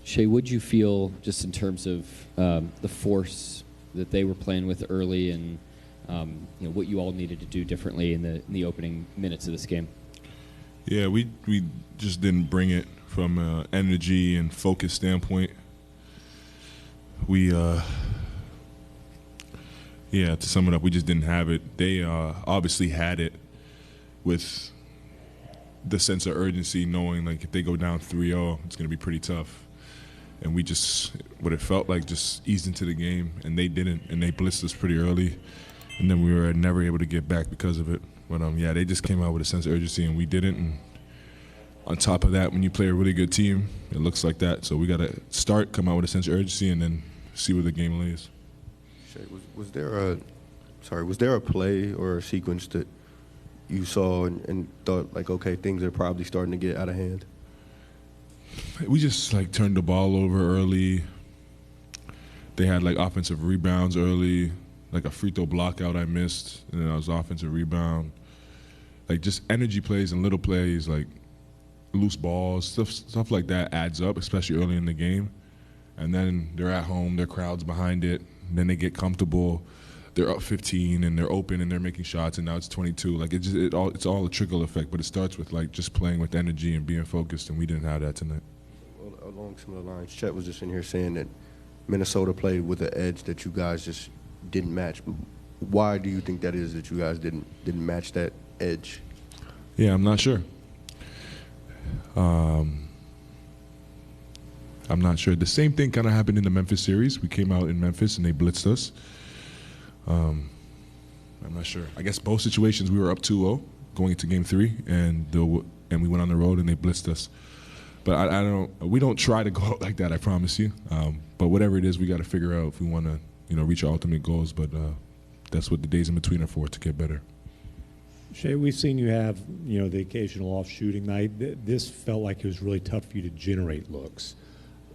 Shai, what'd you feel just in terms of the force that they were playing with early, and what you all needed to do differently in the opening minutes of this game? Yeah, we just didn't bring it from an energy and focus standpoint. To sum it up, we just didn't have it. They obviously had it with the sense of urgency, knowing like if they go down 3-0, it's going to be pretty tough. And we just, what it felt like, just eased into the game, and they didn't, and they blitzed us pretty early, and then we were never able to get back because of it. But they just came out with a sense of urgency, and we didn't. And on top of that, when you play a really good team, it looks like that. So we got to come out with a sense of urgency, and then see where the game lays. Shai, was there a play or a sequence that you saw and thought like, okay, things are probably starting to get out of hand? We just turned the ball over early. They had offensive rebounds early, like a free throw block out I missed, and then I was offensive rebound. Just energy plays and little plays, like loose balls, stuff like that adds up, especially early in the game. And then they're at home, their crowd's behind it, and then they get comfortable. They're up 15 and they're open and they're making shots, and now it's 22. It's all a trickle effect, but it starts with just playing with energy and being focused, and we didn't have that tonight. Well, along similar lines, Chet was just in here saying that Minnesota played with an edge that you guys just didn't match. Why do you think that is that you guys didn't match that edge? Yeah, I'm not sure. I'm not sure. The same thing kind of happened in the Memphis series. We came out in Memphis and they blitzed us. I'm not sure. I guess both situations we were up 2-0 going into Game 3, and we went on the road and they blitzed us. But we don't try to go out like that, I promise you. But whatever it is, we got to figure out if we want to reach our ultimate goals. But that's what the days in between are for, to get better. Shai, we've seen you have the occasional off shooting night. This felt like it was really tough for you to generate looks.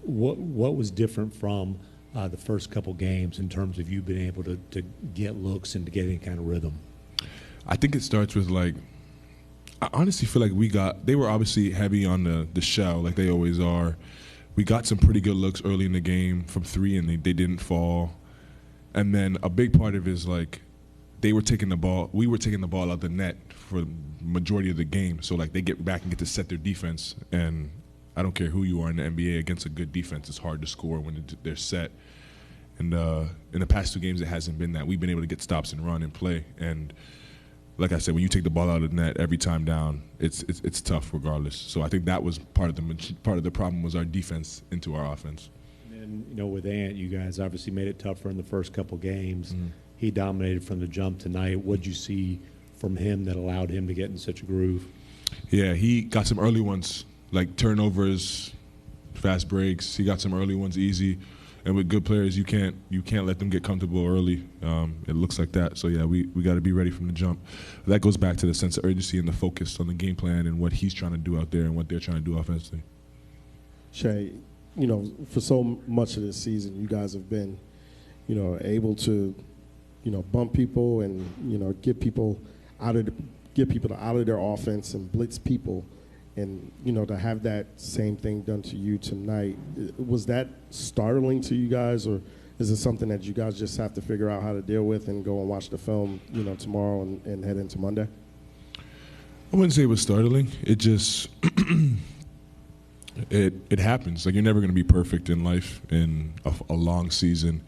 What was different from the first couple games in terms of you being able to get looks and to get any kind of rhythm? I think it starts with I honestly feel like they were obviously heavy on the shell like they always are. We got some pretty good looks early in the game from 3 and they didn't fall. And then a big part of it is we were taking the ball out the net for the majority of the game. So they get back and get to set their defense. And I don't care who you are in the NBA, against a good defense, it's hard to score when they're set. And in the past 2 games, it hasn't been that. We've been able to get stops and run and play. And like I said, when you take the ball out of the net every time down, it's tough regardless. So I think that was part of the problem was our defense into our offense. And then with Ant, you guys obviously made it tougher in the first couple games. Mm-hmm. He dominated from the jump tonight. What'd you see from him that allowed him to get in such a groove? Yeah, he got some early ones, like turnovers, fast breaks. He got some early ones easy. And with good players, you can't let them get comfortable early. It looks like that. So, yeah, we got to be ready from the jump. That goes back to the sense of urgency and the focus on the game plan and what he's trying to do out there and what they're trying to do offensively. Shai, for so much of this season, you guys have been, able to, bump people and, get people out of their offense and blitz people. And, to have that same thing done to you tonight, was that startling to you guys, or is it something that you guys just have to figure out how to deal with and go and watch the film, tomorrow and head into Monday? I wouldn't say it was startling. It just it happens. You're never going to be perfect in life in a long season.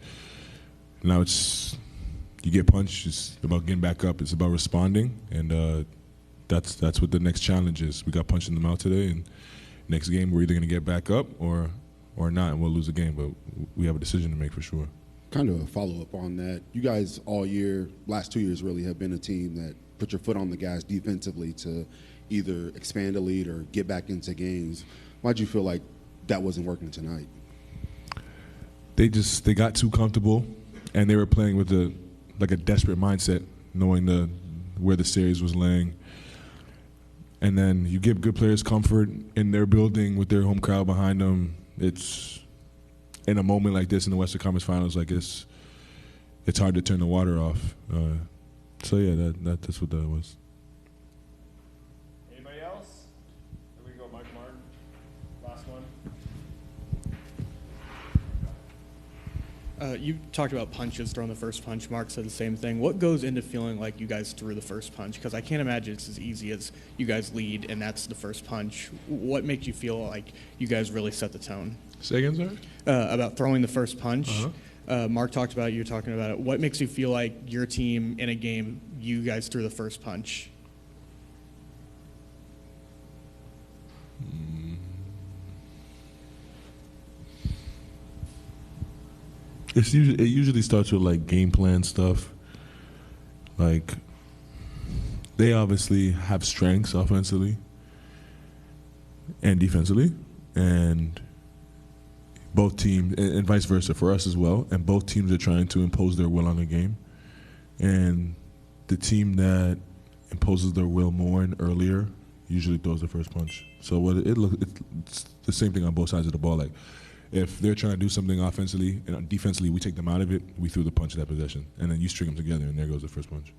Now you get punched. It's about getting back up. It's about responding, and that's what the next challenge is. We got punched in the mouth today, and next game we're either going to get back up or not, and we'll lose the game. But we have a decision to make for sure. Kind of a follow-up on that. You guys all year, last 2 years really, have been a team that put your foot on the gas defensively to either expand a lead or get back into games. Why'd you feel like that wasn't working tonight? They got too comfortable, and they were playing with a desperate mindset, knowing where the series was laying. And then you give good players comfort in their building with their home crowd behind them. It's in a moment like this in the Western Conference Finals, it's hard to turn the water off. So yeah, that's what that was. Anybody else? Here we go, Mike Martin. Last one. You talked about punches, throwing the first punch. Mark said the same thing. What goes into feeling like you guys threw the first punch? Because I can't imagine it's as easy as you guys lead and that's the first punch. What makes you feel like you guys really set the tone? Say again, sorry? About throwing the first punch. Uh-huh. Mark talked about it. You were talking about it. What makes you feel like your team in a game, you guys threw the first punch? It usually starts with like game plan stuff. Like they obviously have strengths offensively and defensively, and both teams, and vice versa for us as well. And both teams are trying to impose their will on the game. And the team that imposes their will more and earlier usually throws the first punch. So it's the same thing on both sides of the ball. Like, if they're trying to do something offensively and defensively, we take them out of it, we threw the punch at that possession. And then you string them together, and there goes the first punch.